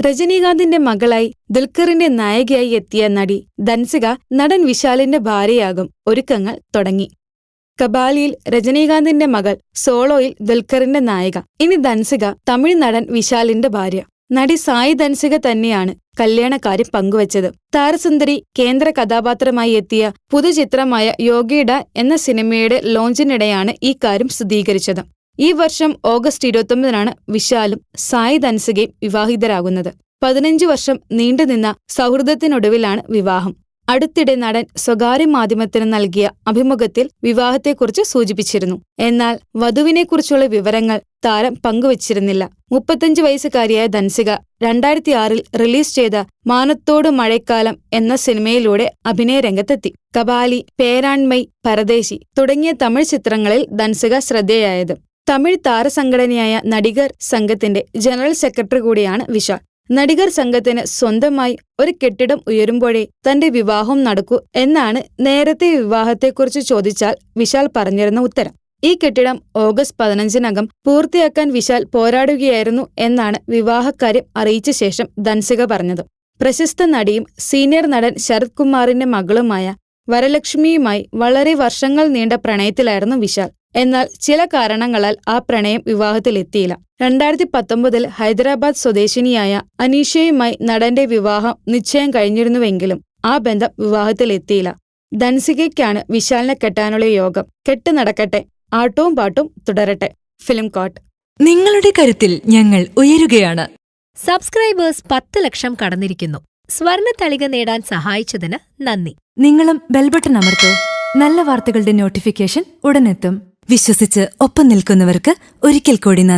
രജനീകാന്തിന്റെ മകളായി ദുൽഖറിന്റെ നായികയായി എത്തിയ നടി ധൻസിക നടൻ വിശാലിന്റെ ഭാര്യയാകും ഒരുക്കങ്ങൾ തുടങ്ങി. കബാലിയിൽ രജനീകാന്തിന്റെ മകൾ, സോളോയിൽ ദുൽഖറിന്റെ നായിക. ഇനി ധൻസിക തമിഴ് നടൻ വിശാലിന്റെ ഭാര്യ. നടി സായി ധൻസിക തന്നെയാണ് കല്യാണക്കാര്യം പങ്കുവച്ചത്. താരസുന്ദരി കേന്ദ്ര കഥാപാത്രമായി എത്തിയ പുതുചിത്രമായ യോഗീഡ എന്ന സിനിമയുടെ ലോഞ്ചിനിടെയാണ് ഈ കാര്യം സ്ഥിരീകരിച്ചത്. ഈ വർഷം ഓഗസ്റ്റ് 29-നാണ് വിശാലും സായി ധൻസികയും വിവാഹിതരാകുന്നത്. 15 വർഷം നീണ്ടുനിന്ന സൗഹൃദത്തിനൊടുവിലാണ് വിവാഹം. അടുത്തിടെ നടൻ സ്വകാര്യ മാധ്യമത്തിന് നൽകിയ അഭിമുഖത്തിൽ വിവാഹത്തെക്കുറിച്ച് സൂചിപ്പിച്ചിരുന്നു. എന്നാൽ വധുവിനെക്കുറിച്ചുള്ള വിവരങ്ങൾ താരം പങ്കുവച്ചിരുന്നില്ല. 35 വയസ്സുകാരിയായ ധൻസിക 2006-ൽ റിലീസ് ചെയ്ത മാനത്തോട് മഴക്കാലം എന്ന സിനിമയിലൂടെ അഭിനയ രംഗത്തെത്തി. കബാലി, പേരാൺമൈ, പരദേശി തുടങ്ങിയ തമിഴ് ചിത്രങ്ങളിൽ ധൻസിക ശ്രദ്ധേയായത്. തമിഴ് താരസംഘടനയായ നടിഗർ സംഘത്തിന്റെ ജനറൽ സെക്രട്ടറി കൂടിയാണ് വിശാൽ. നടിഗർ സംഘത്തിന് സ്വന്തമായി ഒരു കെട്ടിടം ഉയരുമ്പോഴേ തന്റെ വിവാഹം നടക്കൂ എന്നാണ് നേരത്തെ വിവാഹത്തെക്കുറിച്ച് ചോദിച്ചാൽ വിശാൽ പറഞ്ഞിരുന്ന ഉത്തരം. ഈ കെട്ടിടം ഓഗസ്റ്റ് 15-നകം പൂർത്തിയാക്കാൻ വിശാൽ പോരാടുകയായിരുന്നു എന്നാണ് വിവാഹക്കാര്യം അറിയിച്ച ശേഷം ധൻസിക പറഞ്ഞത്. പ്രശസ്ത നടിയും സീനിയർ നടൻ ശരത് കുമാറിന്റെ മകളുമായ വരലക്ഷ്മിയുമായി വളരെ വർഷങ്ങൾ നീണ്ട പ്രണയത്തിലായിരുന്നു വിശാൽ. എന്നാൽ ചില കാരണങ്ങളാൽ ആ പ്രണയം വിവാഹത്തിലെത്തിയില്ല. 2019-ൽ ഹൈദരാബാദ് സ്വദേശിനിയായ അനീഷയുമായി നടന്റെ വിവാഹം നിശ്ചയം കഴിഞ്ഞിരുന്നുവെങ്കിലും ആ ബന്ധം വിവാഹത്തിലെത്തിയില്ല. ധൻസികയ്ക്കാണ് വിശാലിനെ കെട്ടാനുള്ള യോഗം. കെട്ട് നടക്കട്ടെ, ആട്ടവും പാട്ടും തുടരട്ടെ. ഫിലിം കോട്ട്. നിങ്ങളുടെ കരുത്തിൽ ഞങ്ങൾ ഉയരുകയാണ്. സബ്സ്ക്രൈബേഴ്സ് 10 ലക്ഷം കടന്നിരിക്കുന്നു. സ്വർണത്തളിക നേടാൻ സഹായിച്ചതിന് നന്ദി. നിങ്ങളും ബെൽബട്ടൺ അമർത്തോ. നല്ല വാർത്തകളുടെ നോട്ടിഫിക്കേഷൻ ഉടനെത്തും. വിശ്വസിച്ച് ഒപ്പം നിൽക്കുന്നവർക്ക് ഒരിക്കൽ കൂടി നന്ദി.